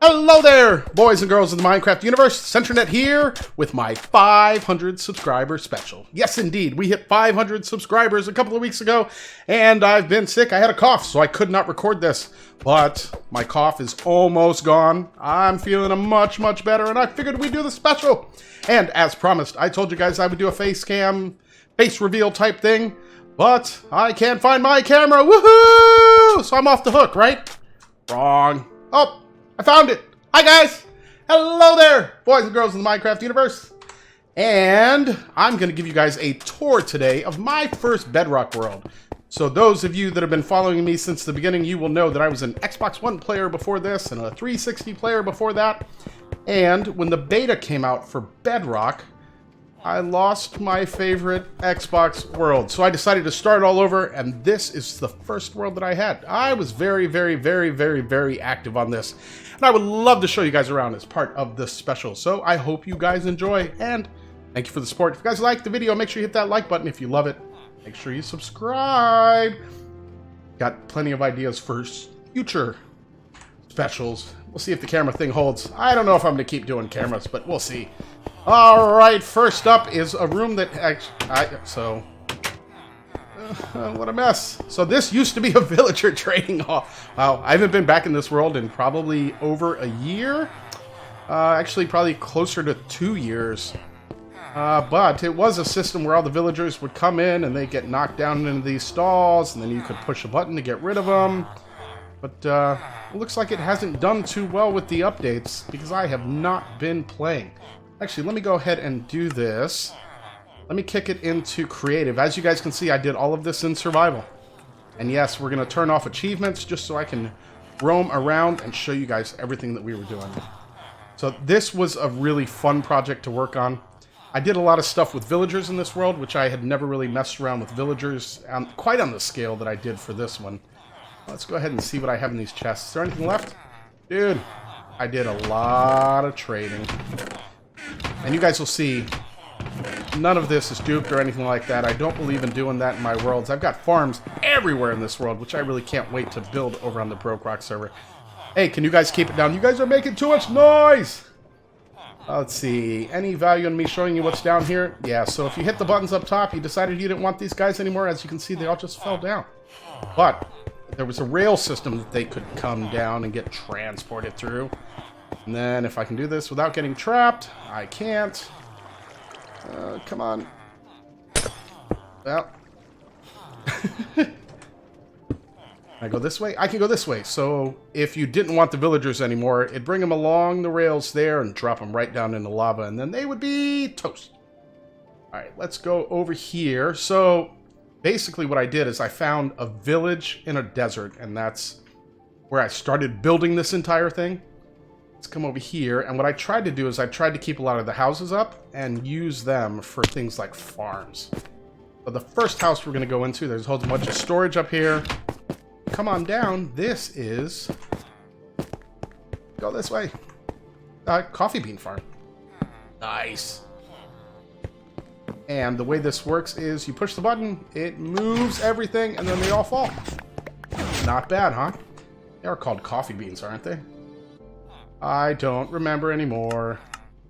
Hello there, boys and girls of the Minecraft universe. Centernet here with my 500 subscriber special. Yes, indeed, we hit 500 subscribers a couple of weeks ago, and I've been sick. I had a cough, so I could not record this, but my cough is almost gone. I'm feeling much better, and I figured we'd do the special. And as promised, I told you guys I would do a face reveal type thing, but I can't find my camera. Woohoo! So I'm off the hook, right? Wrong. Oh, I found it. Hi, guys. Hello there, boys and girls in the Minecraft universe. And I'm going to give you guys a tour today of my first Bedrock world. So those of you that have been following me since the beginning, you will know that I was an Xbox One player before this and a 360 player before that. And when the beta came out for Bedrock, I lost my favorite Xbox world. So I decided to start all over, and this is the first world that I had. I was very active on this, and I would love to show you guys around as part of this special. So I hope you guys enjoy, and thank you for the support. If you guys like the video, make sure you hit that like button. If you love it, make sure you subscribe. Got plenty of ideas for future specials. We'll see if the camera thing holds. I don't know if I'm going to keep doing cameras, but we'll see. All right, first up is a room that what a mess. So this used to be a villager trading hall. Wow, I haven't been back in this world in probably over a year. Actually, probably closer to 2 years. But it was a system where all the villagers would come in and they get knocked down into these stalls, and then you could push a button to get rid of them. But it looks like it hasn't done too well with the updates because I have not been playing. Actually, let me go ahead and do this. Let me kick it into creative. As you guys can see, I did all of this in survival. And yes, we're going to turn off achievements just so I can roam around and show you guys everything that we were doing. So this was a really fun project to work on. I did a lot of stuff with villagers in this world, which I had never really messed around with villagers quite on the scale that I did for this one. Let's go ahead and see what I have in these chests. Is there anything left? Dude, I did a lot of trading. And you guys will see, none of this is duped or anything like that. I don't believe in doing that in my worlds. I've got farms everywhere in this world, which I really can't wait to build over on the Bedrock server. Hey, can you guys keep it down? You guys are making too much noise! Let's see. Any value in me showing you what's down here? Yeah, so if you hit the buttons up top, you decided you didn't want these guys anymore. As you can see, they all just fell down. But there was a rail system that they could come down and get transported through. And then if I can do this without getting trapped, I can't. Come on. Well. I go this way? I can go this way. So if you didn't want the villagers anymore, it'd bring them along the rails there and drop them right down into lava, and then they would be toast. All right, let's go over here. So basically what I did is I found a village in a desert, and that's where I started building this entire thing. Let's come over here, and what I tried to do is I tried to keep a lot of the houses up and use them for things like farms. So the first house we're going to go into, there's a whole bunch of storage up here. Come on down. This is... Go this way. Coffee bean farm. Nice. And the way this works is you push the button, it moves everything, and then they all fall. Not bad, huh? They are called coffee beans, aren't they? I don't remember anymore.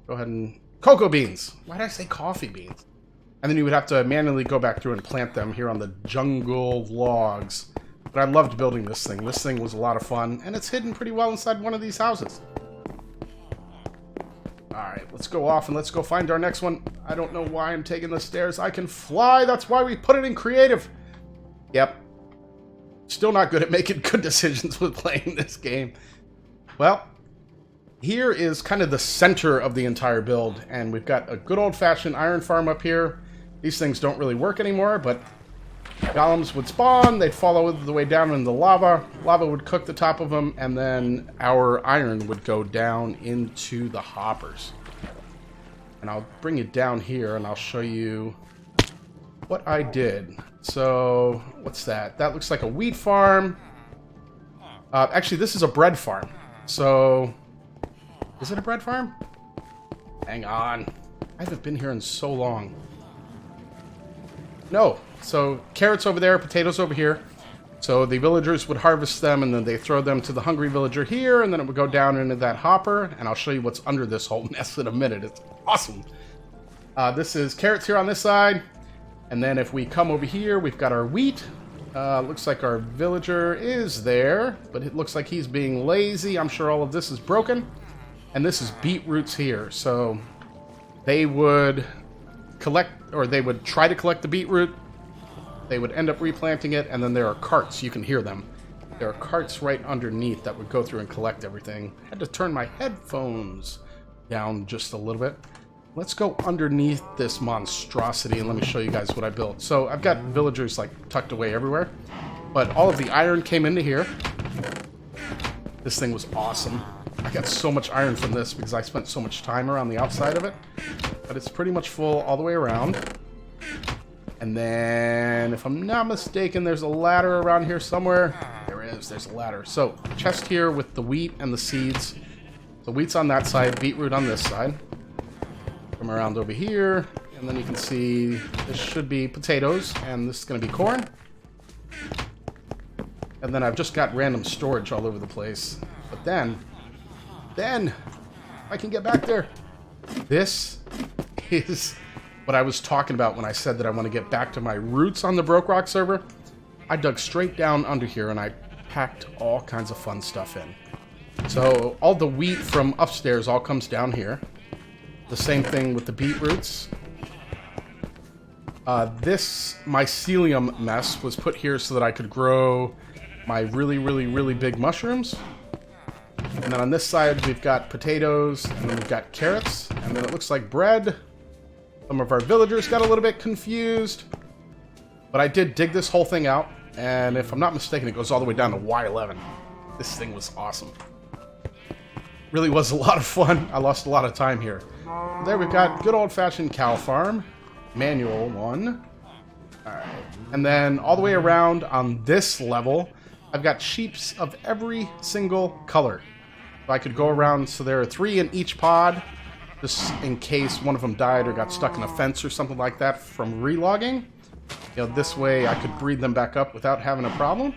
Go ahead and... Cocoa beans! Why did I say coffee beans? And then you would have to manually go back through and plant them here on the jungle logs. But I loved building this thing. This thing was a lot of fun, and it's hidden pretty well inside one of these houses. Alright, let's go off and let's go find our next one. I don't know why I'm taking the stairs. I can fly! That's why we put it in creative! Yep. Still not good at making good decisions with playing this game. Well... Here is kind of the center of the entire build, and we've got a good old-fashioned iron farm up here. These things don't really work anymore, but golems would spawn, they'd follow the way down in the lava, lava would cook the top of them, and then our iron would go down into the hoppers. And I'll bring it down here, and I'll show you what I did. So, what's that? That looks like a wheat farm. Actually, this is a bread farm. So... Is it a bread farm? Hang on. I haven't been here in so long. No. So, carrots over there, potatoes over here. So the villagers would harvest them, and then they throw them to the hungry villager here, and then it would go down into that hopper, and I'll show you what's under this whole nest in a minute. It's awesome. This is carrots here on this side, and then if we come over here, we've got our wheat. Looks like our villager is there, but it looks like he's being lazy. I'm sure all of this is broken. And this is beetroots here, so they would collect, or they would try to collect the beetroot. They would end up replanting it, and then there are carts. You can hear them. There are carts right underneath that would go through and collect everything. I had to turn my headphones down just a little bit. Let's go underneath this monstrosity, and let me show you guys what I built. So I've got villagers like tucked away everywhere, but all of the iron came into here. This thing was awesome. I got so much iron from this because I spent so much time around the outside of it. But it's pretty much full all the way around. And then, if I'm not mistaken, there's a ladder around here somewhere. There is, there's a ladder. So, chest here with the wheat and the seeds. The wheat's on that side, beetroot on this side. Come around over here, and then you can see this should be potatoes, and this is going to be corn. And then I've just got random storage all over the place. But then, I can get back there. This is what I was talking about when I said that I want to get back to my roots on the Bedrock server. I dug straight down under here and I packed all kinds of fun stuff in. So all the wheat from upstairs all comes down here. The same thing with the beetroots. This mycelium mess was put here so that I could grow my really big mushrooms. And then on this side we've got potatoes, and then we've got carrots, and then it looks like bread. Some of our villagers got a little bit confused, but I did dig this whole thing out, and if I'm not mistaken, it goes all the way down to Y11. This thing was awesome. Really was a lot of fun. I lost a lot of time here. There we've got good old-fashioned cow farm, manual one. Alright, and then all the way around on this level, I've got sheeps of every single color. So I could go around, so there are 3 in each pod, just in case one of them died or got stuck in a fence or something like that from relogging. You know, this way I could breed them back up without having a problem.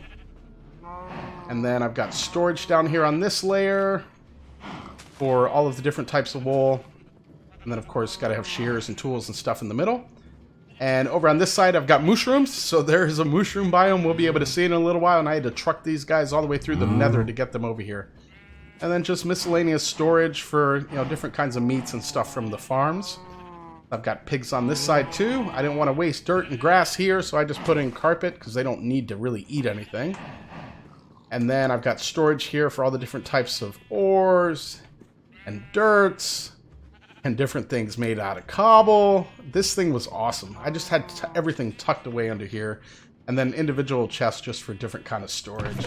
And then I've got storage down here on this layer for all of the different types of wool. And then, of course, got to have shears and tools and stuff in the middle. And over on this side, I've got mushrooms. So there's a mushroom biome. We'll be able to see it in a little while. And I had to truck these guys all the way through the nether to get them over here. And then just miscellaneous storage for, you know, different kinds of meats and stuff from the farms. I've got pigs on this side too. I didn't want to waste dirt and grass here, so I just put in carpet because they don't need to really eat anything. And then I've got storage here for all the different types of ores and dirts and different things made out of cobble. This thing was awesome. I just had everything tucked away under here, and then individual chests just for different kind of storage.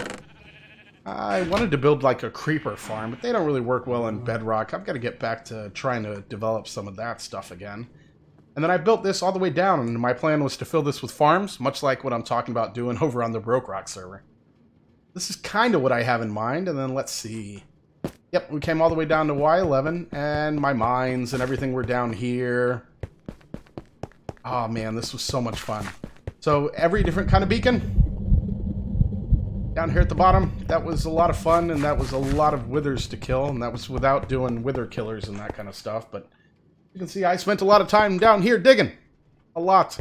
I wanted to build like a creeper farm, but they don't really work well in Bedrock. I've got to get back to trying to develop some of that stuff again. And then I built this all the way down, and my plan was to fill this with farms, much like what I'm talking about doing over on the Bedrock server. This is kind of what I have in mind, and then let's see. Yep, we came all the way down to Y11, and my mines and everything were down here. Oh man, this was so much fun. So every different kind of beacon down here at the bottom, that was a lot of fun, and that was a lot of withers to kill, and that was without doing wither killers and that kind of stuff. But you can see I spent a lot of time down here digging. A lot.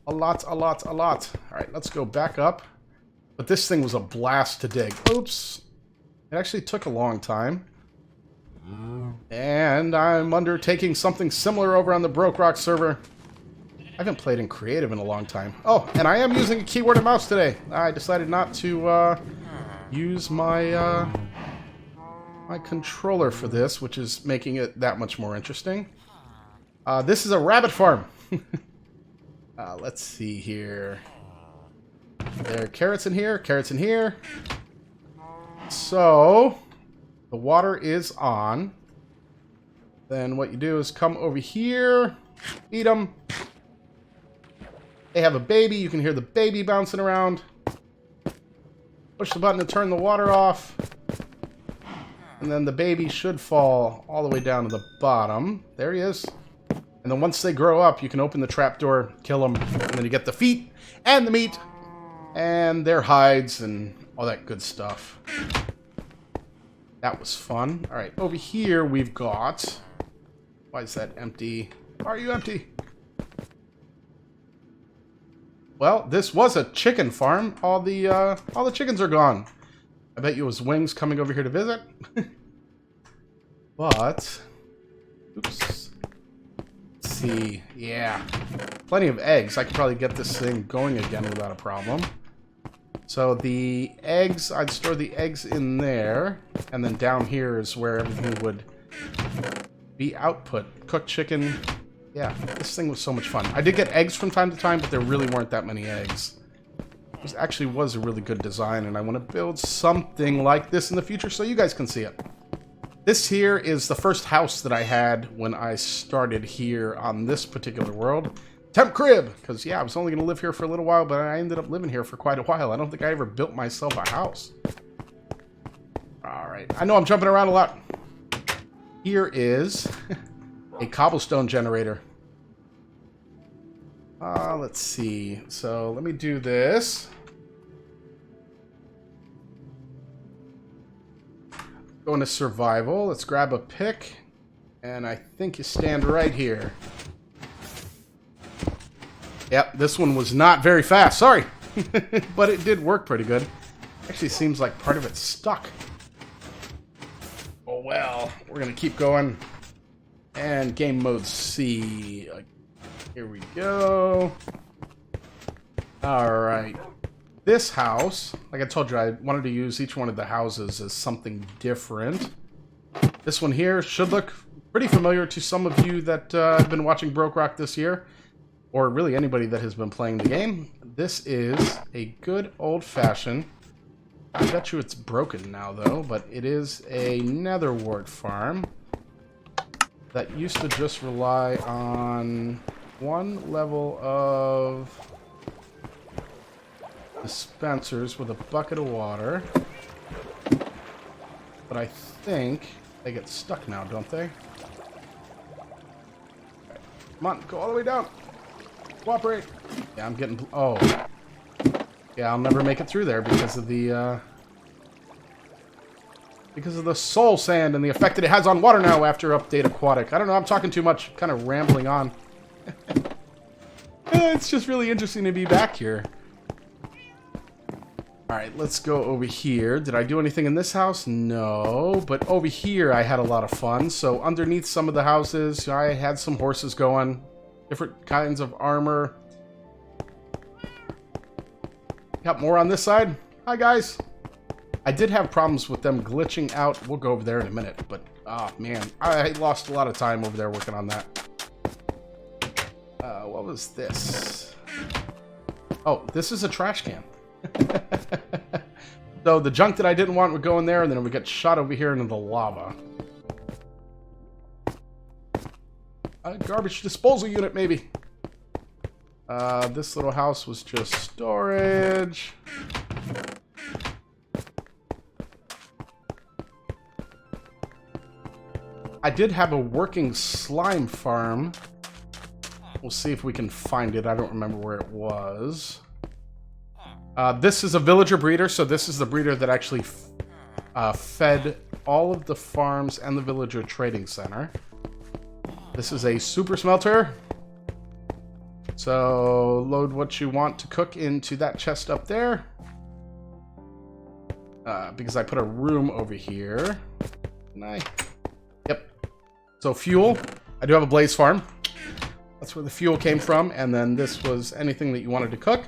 All right, let's go back up. But this thing was a blast to dig. Oops. It actually took a long time. And I'm undertaking something similar over on the Bedrock server. I haven't played in creative in a long time. Oh, and I am using a keyboard and mouse today. I decided not to use my my controller for this, which is making it that much more interesting. This is a rabbit farm. Let's see here. There are carrots in here, carrots in here. So, the water is on. Then what you do is come over here, feed them. They have a baby. You can hear the baby bouncing around. Push the button to turn the water off. And then the baby should fall all the way down to the bottom. There he is. And then once they grow up, you can open the trapdoor, kill them, and then you get the feet and the meat. And their hides and all that good stuff. That was fun. Alright, over here we've got... Why is that empty? Why are you empty? Well, this was a chicken farm. All the chickens are gone. I bet you it was Wings coming over here to visit. But... Oops. Let's see. Yeah. Plenty of eggs. I could probably get this thing going again without a problem. So the eggs, I'd store the eggs in there. And then down here is where everything would be output. Cooked chicken. Yeah, this thing was so much fun. I did get eggs from time to time, but there really weren't that many eggs. This actually was a really good design, and I want to build something like this in the future so you guys can see it. This here is the first house that I had when I started here on this particular world. Temp crib! Because, yeah, I was only going to live here for a little while, but I ended up living here for quite a while. I don't think I ever built myself a house. Alright, I know I'm jumping around a lot. Here is... a cobblestone generator. Let's see. So let me do this. Go into survival. Let's grab a pick. And I think you stand right here. Yep, this one was not very fast. Sorry. But it did work pretty good. Actually seems like part of it's stuck. Oh well. We're going to keep going. And game mode C. Here we go. Alright. This house, like I told you, I wanted to use each one of the houses as something different. This one here should look pretty familiar to some of you that have been watching Bedrock this year. Or really anybody that has been playing the game. This is a good old-fashioned... I bet you it's broken now, though, but it is a nether wart farm. That used to just rely on one level of dispensers with a bucket of water. But I think they get stuck now, don't they? Come on, go all the way down. Cooperate. Yeah, I'm getting... Oh. Yeah, I'll never make it through there because of the... Because of the soul sand and the effect that it has on water now after update aquatic. I don't know, I'm talking too much, kind of rambling on. It's just really interesting to be back here. Alright, let's go over here. Did I do anything in this house? No, but over here I had a lot of fun. So underneath some of the houses, I had some horses going. Different kinds of armor. Got more on this side. Hi guys. I did have problems with them glitching out. We'll go over there in a minute, but, oh, man. I lost a lot of time over there working on that. What was this? Oh, this is a trash can. So the junk that I didn't want would go in there, and then it would get shot over here into the lava. A garbage disposal unit, maybe. This little house was just storage. I did have a working slime farm. We'll see if we can find it. I don't remember where it was. This is a villager breeder, so this is the breeder that actually fed all of the farms and the villager trading center. This is a super smelter. So load what you want to cook into that chest up there. Because I put a room over here. Can I? Yep. So fuel. I do have a blaze farm. That's where the fuel came from. And then this was anything that you wanted to cook.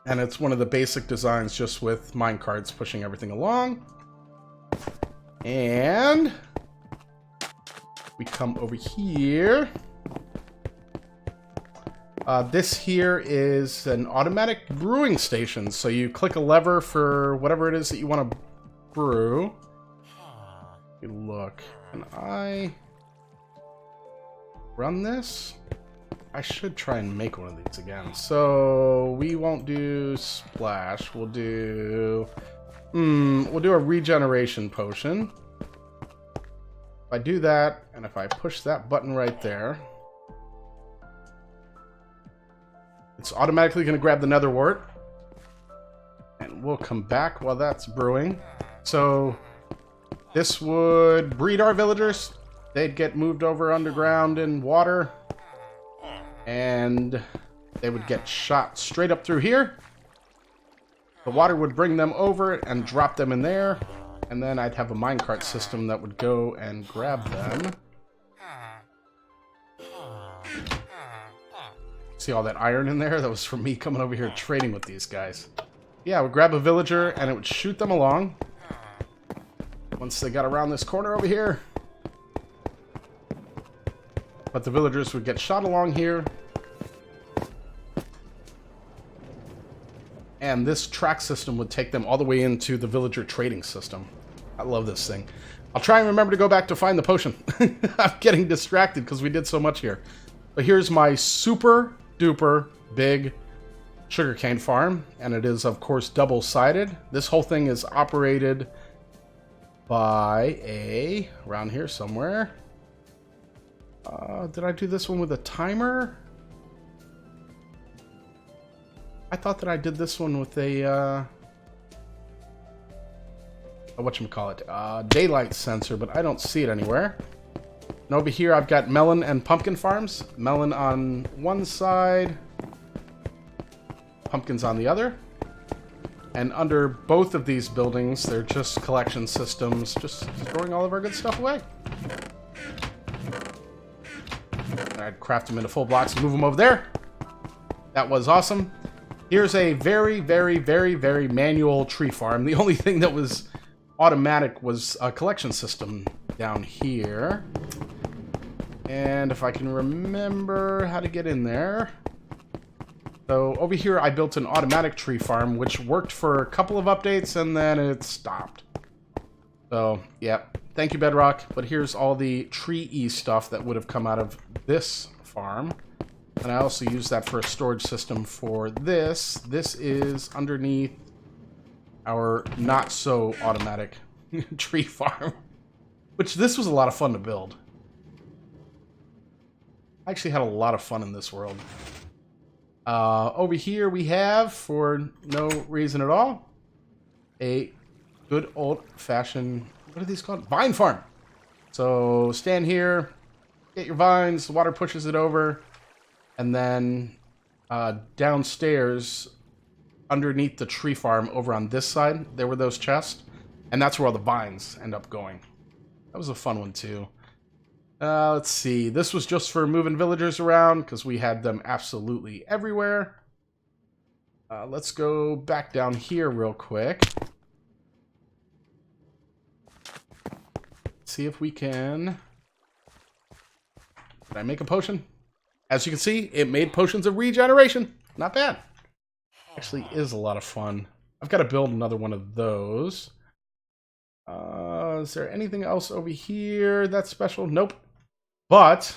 And it's one of the basic designs just with minecarts pushing everything along. And we come over here. This here is an automatic brewing station. So you click a lever for whatever it is that you want to brew. Look, can I run this? I should try and make one of these again. So we won't do splash. We'll do a regeneration potion. If I do that, and if I push that button right there, It's automatically going to grab the nether wart. And we'll come back while that's brewing. So this would breed our villagers. They'd get moved over underground in water. And they would get shot straight up through here. The water would bring them over and drop them in there. And then I'd have a minecart system that would go and grab them. See all that iron in there? That was from me coming over here trading with these guys. Yeah, I would grab a villager and it would shoot them along. Once they got around this corner over here. But the villagers would get shot along here. And this track system would take them all the way into the villager trading system. I love this thing. I'll try and remember to go back to find the potion. I'm getting distracted because we did so much here. But here's my super duper big sugarcane farm. And it is, of course, double-sided. This whole thing is operated by around here somewhere. Did I do this one with a timer? I thought that I did this one with a, whatchamacallit, daylight sensor, but I don't see it anywhere. And over here I've got melon and pumpkin farms. Melon on one side, pumpkins on the other. And under both of these buildings, they're just collection systems, just storing all of our good stuff away. And I'd craft them into full blocks and move them over there. That was awesome. Here's a very, very, very, very manual tree farm. The only thing that was automatic was a collection system down here. And if I can remember how to get in there. So over here I built an automatic tree farm, which worked for a couple of updates and then it stopped. So, yeah. Thank you, Bedrock. But here's all the tree-y stuff that would have come out of this farm. And I also use that for a storage system for this. This is underneath our not-so-automatic tree farm. Which, this was a lot of fun to build. I actually had a lot of fun in this world. Over here we have, for no reason at all, a good old-fashioned, what are these called? Vine farm. So, stand here, get your vines, the water pushes it over. And then downstairs, underneath the tree farm, over on this side, there were those chests. And that's where all the vines end up going. That was a fun one, too. Let's see. This was just for moving villagers around, because we had them absolutely everywhere. Let's go back down here real quick. See if we can... Did I make a potion? As you can see, it made potions of regeneration. Not bad. Actually is a lot of fun. I've got to build another one of those. Is there anything else over here that's special? Nope. But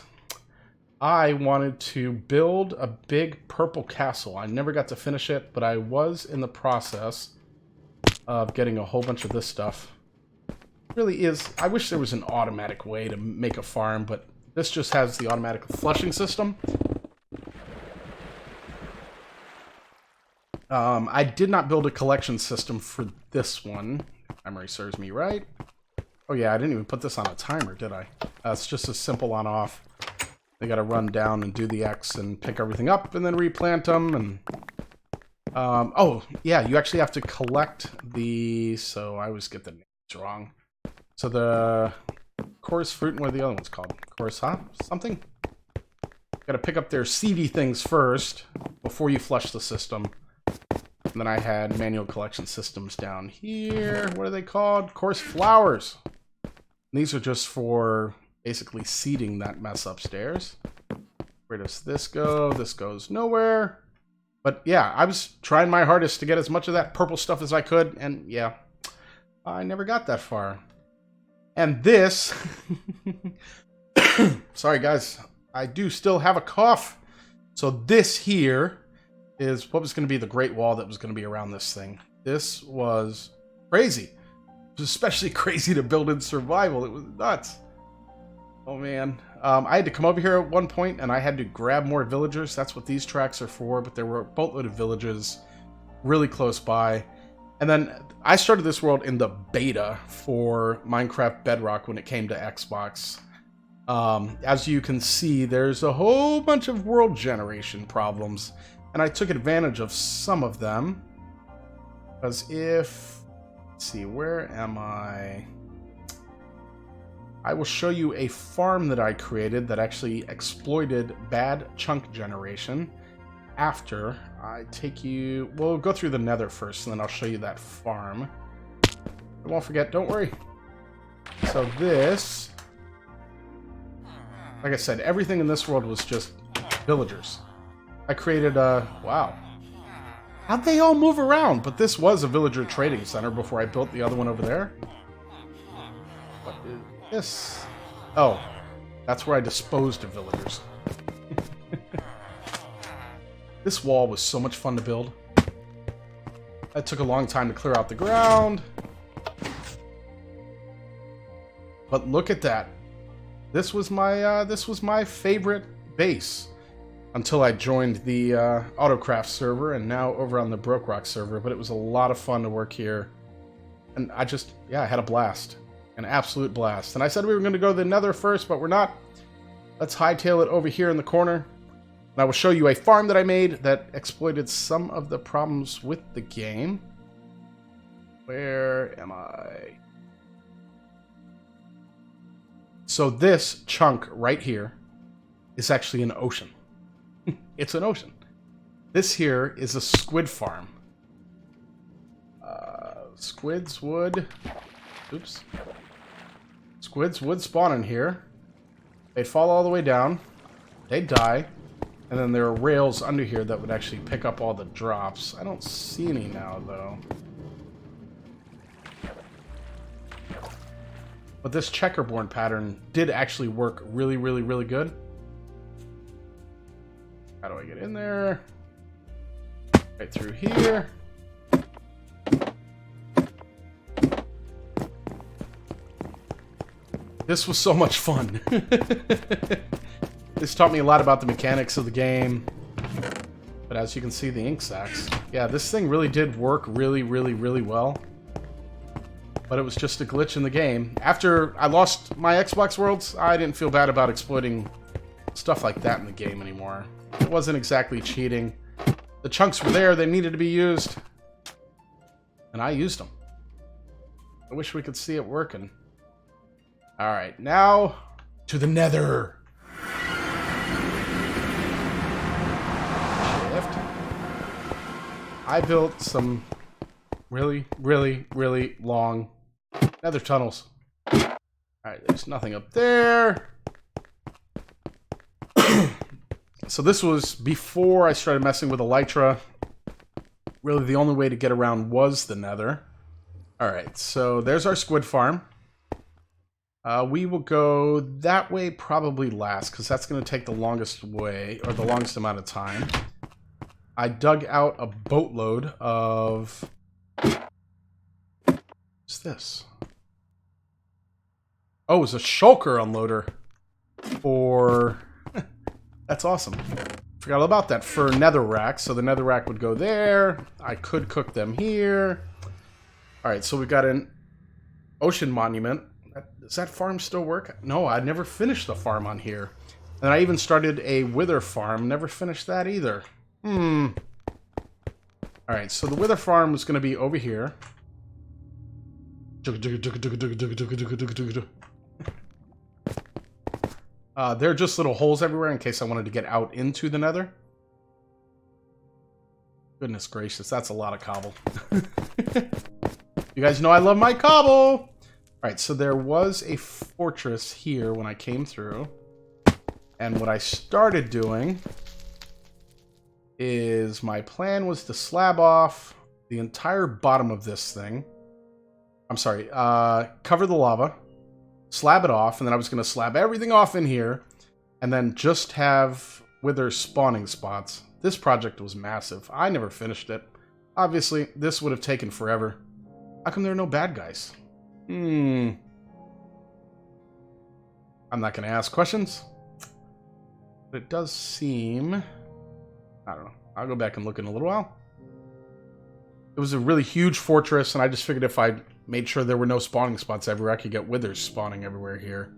I wanted to build a big purple castle. I never got to finish it, but I was in the process of getting a whole bunch of this stuff. It really is. I wish there was an automatic way to make a farm, but this just has the automatic flushing system. I did not build a collection system for this one. If memory serves me right. Oh yeah, I didn't even put this on a timer, did I? It's just a simple on-off. They gotta run down and do the X and pick everything up and then replant them. And oh, yeah, you actually have to collect the... So I always get the names wrong. So the... Chorus fruit, and what are the other ones called? Chorus, huh? Something? Gotta pick up their seedy things first before you flush the system. And then I had manual collection systems down here. What are they called? Chorus flowers. And these are just for basically seeding that mess upstairs. Where does this go? This goes nowhere. But yeah, I was trying my hardest to get as much of that purple stuff as I could. And yeah, I never got that far. And this, sorry guys, I do still have a cough. So this here is what was going to be the Great Wall that was going to be around this thing. This was crazy. It was especially crazy to build in survival. It was nuts. Oh, man. I had to come over here at one point, and I had to grab more villagers. That's what these tracks are for, but there were a boatload of villages really close by. And then I started this world in the beta for Minecraft Bedrock when it came to Xbox. As you can see, there's a whole bunch of world generation problems, and I took advantage of some of them. Because if... Let's see, where am I? I will show you a farm that I created that actually exploited bad chunk generation. After I take you... We'll go through the nether first, and then I'll show you that farm. I won't forget, don't worry. So this... Like I said, everything in this world was just villagers. I created a... Wow. How'd they all move around? But this was a villager trading center before I built the other one over there. What is this? Oh, that's where I disposed of villagers. This wall was so much fun to build. It took a long time to clear out the ground. But look at that. This was my favorite base until I joined the Autocraft server and now over on the Bedrock server. But it was a lot of fun to work here, and I had a blast, an absolute blast. And I said we were going to go to the Nether first, but we're not. Let's hightail it over here in the corner, and I will show you a farm that I made that exploited some of the problems with the game. Where am I? So this chunk right here is actually an ocean. It's an ocean. This here is a squid farm. Squids would... Oops. Squids would spawn in here. They'd fall all the way down. They'd die. And then there are rails under here that would actually pick up all the drops. I don't see any now, though. But this checkerboard pattern did actually work really, really, really good. How do I get in there? Right through here. This was so much fun. This taught me a lot about the mechanics of the game. But as you can see, the ink sacs. Yeah, this thing really did work really, really, really well. But it was just a glitch in the game. After I lost my Xbox worlds, I didn't feel bad about exploiting stuff like that in the game anymore. It wasn't exactly cheating. The chunks were there, they needed to be used. And I used them. I wish we could see it working. Alright, now to the Nether. Shift. I built some really, really, really long Nether tunnels. Alright, there's nothing up there. So this was before I started messing with Elytra. Really, the only way to get around was the Nether. Alright, so there's our squid farm. We will go that way probably last, because that's going to take the longest way, or the longest amount of time. I dug out a boatload of... What's this? Oh, it's a shulker unloader. For... That's awesome. Forgot all about that. For netherrack. So the netherrack would go there. I could cook them here. Alright, so we got an ocean monument. Does that farm still work? No, I never finished the farm on here. And I even started a wither farm. Never finished that either. Alright, so the wither farm was going to be over here. There are just little holes everywhere in case I wanted to get out into the nether. Goodness gracious, that's a lot of cobble. You guys know I love my cobble! Alright, so there was a fortress here when I came through. And what I started doing is my plan was to slab off the entire bottom of this thing. I'm sorry, cover the lava, slab it off, and then I was going to slab everything off in here, and then just have wither spawning spots. This project was massive. I never finished it. Obviously, this would have taken forever. How come there are no bad guys? I I'm not going to ask questions. But it does seem... I don't know. I'll go back and look in a little while. It was a really huge fortress, and I just figured if I made sure there were no spawning spots everywhere, I could get withers spawning everywhere here.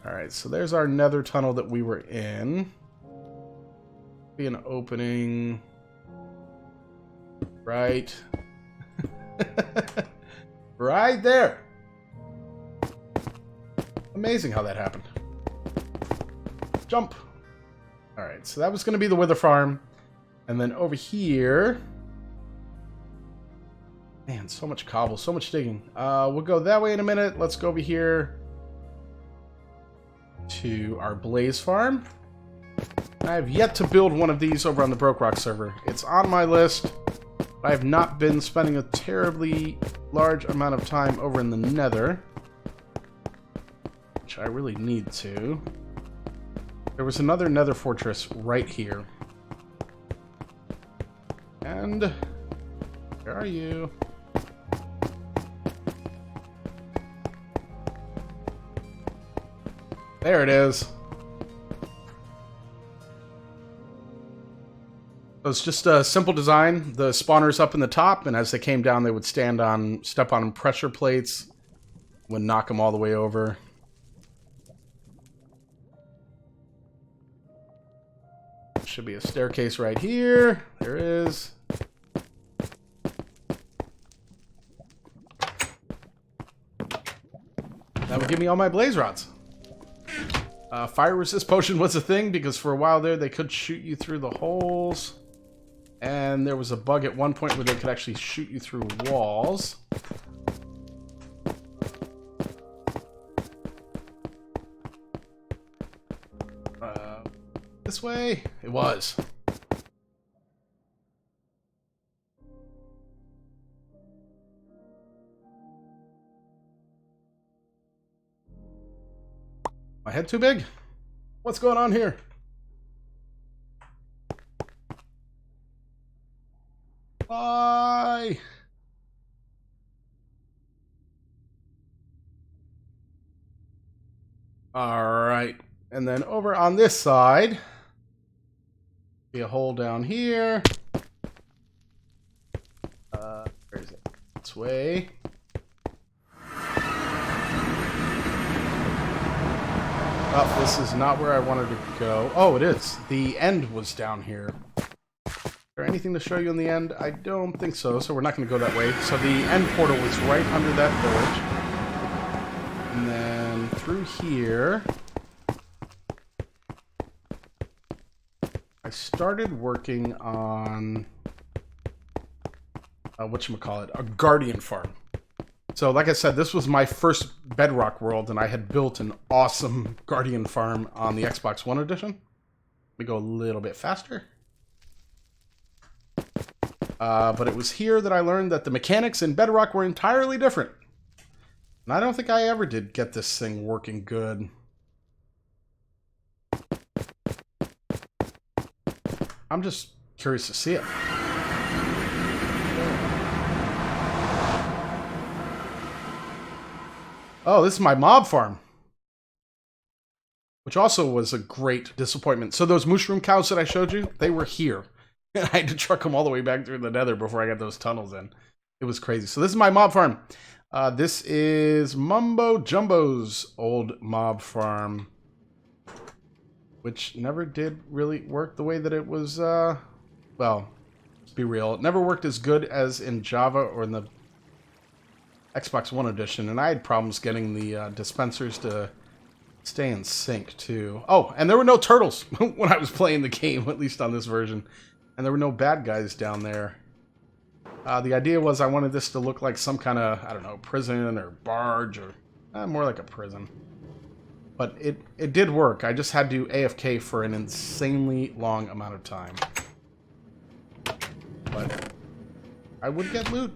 Alright, so there's our nether tunnel that we were in. Be an opening... right... right there! Amazing how that happened. Jump! Alright, so that was going to be the wither farm. And then over here... man, so much cobble, so much digging. We'll go that way in a minute. Let's go over here to our blaze farm. I have yet to build one of these over on the Bedrock server. It's on my list. I have not been spending a terribly large amount of time over in the nether, which I really need to. There was another nether fortress right here. And where are you? There it is. So it's just a simple design. The spawners up in the top, and as they came down, they would step on pressure plates, would knock them all the way over. Should be a staircase right here. There is. That would give me all my blaze rods. Fire resist potion was a thing because for a while there they could shoot you through the holes. And there was a bug at one point where they could actually shoot you through walls. This way? It was. My head too big? What's going on here? Bye! Alright. And then over on this side, be a hole down here. Where is it? This way. Oh, this is not where I wanted to go. Oh, it is. The end was down here. Is there anything to show you in the end? I don't think so, so we're not going to go that way. So the end portal was right under that village. And then through here... I started working on... whatchamacallit? A guardian farm. So, like I said, this was my first Bedrock world, and I had built an awesome Guardian farm on the Xbox One edition. Let me go a little bit faster. But it was here that I learned that the mechanics in Bedrock were entirely different. And I don't think I ever did get this thing working good. I'm just curious to see it. Oh, this is my mob farm. Which also was a great disappointment. So those mushroom cows that I showed you, they were here. And I had to truck them all the way back through the nether before I got those tunnels in. It was crazy. So this is my mob farm. This is Mumbo Jumbo's old mob farm. Which never did really work the way that it was, well, let's be real. It never worked as good as in Java or in the Xbox One edition, and I had problems getting the dispensers to stay in sync, too. Oh, and there were no turtles when I was playing the game, at least on this version. And there were no bad guys down there. The idea was I wanted this to look like some kind of, I don't know, prison or barge, or more like a prison. But it did work. I just had to AFK for an insanely long amount of time. But I would get loot.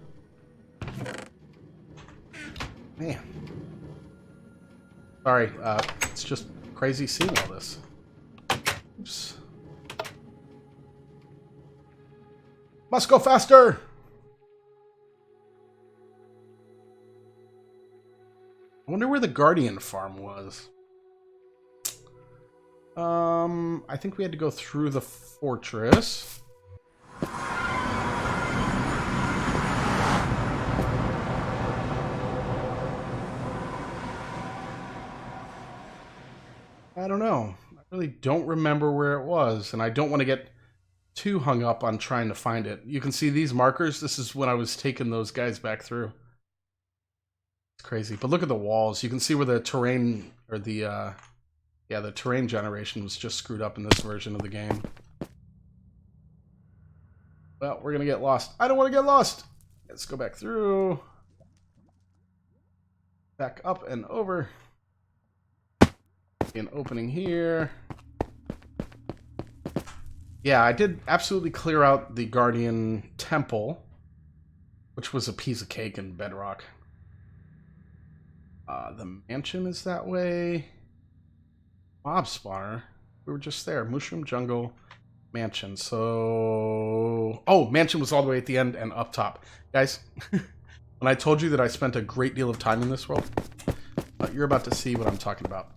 Man. Sorry, it's just crazy seeing all this. Oops. Must go faster! I wonder where the Guardian farm was. I think we had to go through the fortress. I don't know. I really don't remember where it was, and I don't want to get too hung up on trying to find it. You can see these markers. This is when I was taking those guys back through. It's crazy. But look at the walls. You can see where the terrain, or the terrain generation was just screwed up in this version of the game. Well, we're going to get lost. I don't want to get lost. Let's go back through. Back up and over. An opening here. Yeah, I did absolutely clear out the Guardian Temple, which was a piece of cake in Bedrock. The mansion is that way. Mob spawner. We were just there. Mushroom Jungle Mansion. So... Oh, mansion was all the way at the end and up top. Guys, when I told you that I spent a great deal of time in this world, you're about to see what I'm talking about.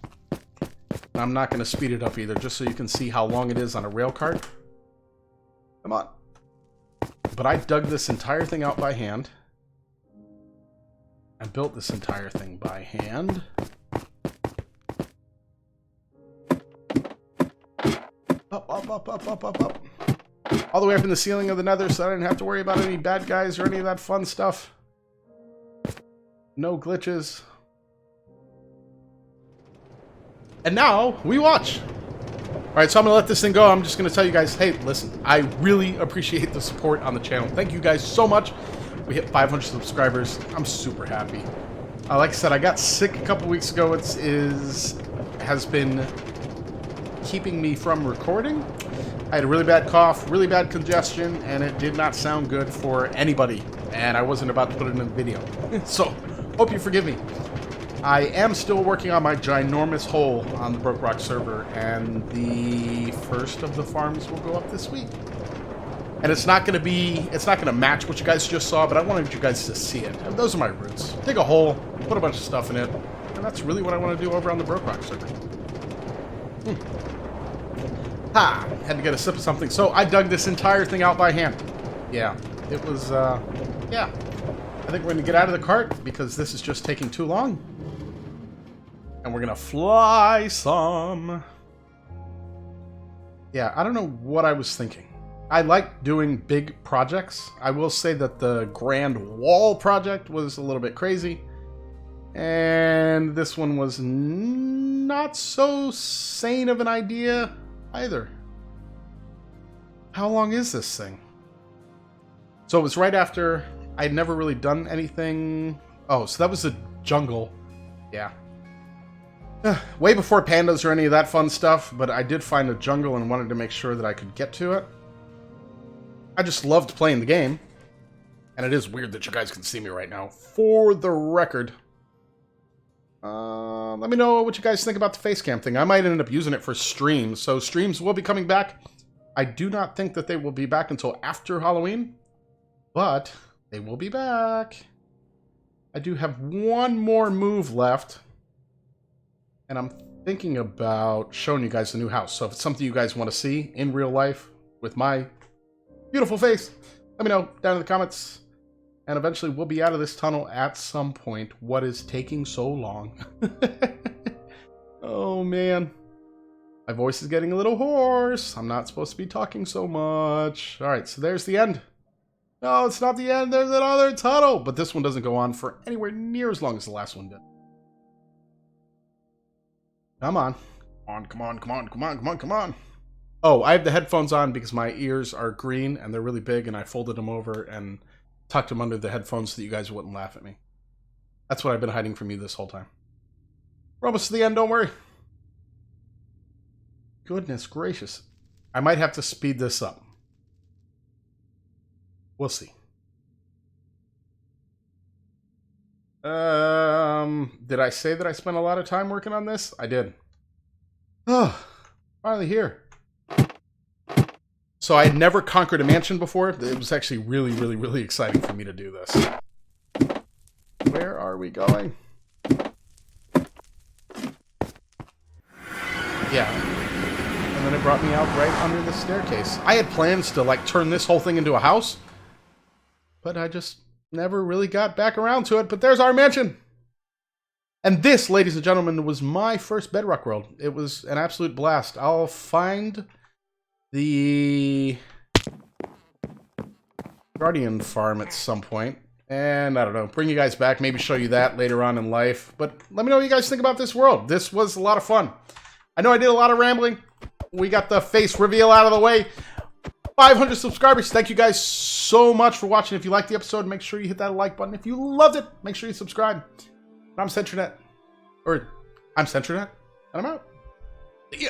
And I'm not going to speed it up either, just so you can see how long it is on a rail cart. Come on. But I dug this entire thing out by hand. I built this entire thing by hand. Up. All the way up in the ceiling of the Nether, so I didn't have to worry about any bad guys or any of that fun stuff. No glitches. And now, we watch. Alright, so I'm going to let this thing go. I'm just going to tell you guys, hey, listen, I really appreciate the support on the channel. Thank you guys so much. We hit 500 subscribers. I'm super happy. Like I said, I got sick a couple weeks ago. It has been keeping me from recording. I had a really bad cough, really bad congestion, and it did not sound good for anybody. And I wasn't about to put it in a video. So, hope you forgive me. I am still working on my ginormous hole on the Bedrock server, and the first of the farms will go up this week. And it's not going to match what you guys just saw, but I wanted you guys to see it. And those are my roots. Dig a hole, put a bunch of stuff in it, and that's really what I want to do over on the Bedrock server. Ha! Had to get a sip of something. So I dug this entire thing out by hand. Yeah, it was, yeah. I think we're going to get out of the cart because this is just taking too long. And we're going to fly some. Yeah, I don't know what I was thinking. I like doing big projects. I will say that the Grand Wall project was a little bit crazy. And this one was not so sane of an idea either. How long is this thing? So it was right after I'd never really done anything. Oh, so that was the jungle. Yeah. Way before pandas or any of that fun stuff, but I did find a jungle and wanted to make sure that I could get to it. I just loved playing the game. And it is weird that you guys can see me right now. For the record. Let me know what you guys think about the face cam thing. I might end up using it for streams. So streams will be coming back. I do not think that they will be back until after Halloween. But they will be back. I do have one more move left. And I'm thinking about showing you guys the new house. So if it's something you guys want to see in real life with my beautiful face, let me know down in the comments. And eventually we'll be out of this tunnel at some point. What is taking so long? Oh, man. My voice is getting a little hoarse. I'm not supposed to be talking so much. All right, so there's the end. No, it's not the end. There's another tunnel. But this one doesn't go on for anywhere near as long as the last one did. Come on. Come on. Oh, I have the headphones on because my ears are green and they're really big, and I folded them over and tucked them under the headphones so that you guys wouldn't laugh at me. That's what I've been hiding from you this whole time. We're almost to the end, don't worry. Goodness gracious. I might have to speed this up. We'll see. Did I say that I spent a lot of time working on this? I did. Oh, finally here. So I had never conquered a mansion before. It was actually really exciting for me to do this. Where are we going? Yeah. And then it brought me out right under the staircase. I had plans to, like, turn this whole thing into a house. But I just never really got back around to it. But there's our mansion. And this, ladies and gentlemen, was my first Bedrock world. It was an absolute blast. I'll find the Guardian farm at some point. And, I don't know, bring you guys back, maybe show you that later on in life. But let me know what you guys think about this world. This was a lot of fun. I know I did a lot of rambling. We got the face reveal out of the way. 500 subscribers. Thank you guys so much for watching. If you liked the episode, make sure you hit that like button. If you loved it, make sure you subscribe. I'm Centronet. Or, I'm Centronet. And I'm out. Yeah.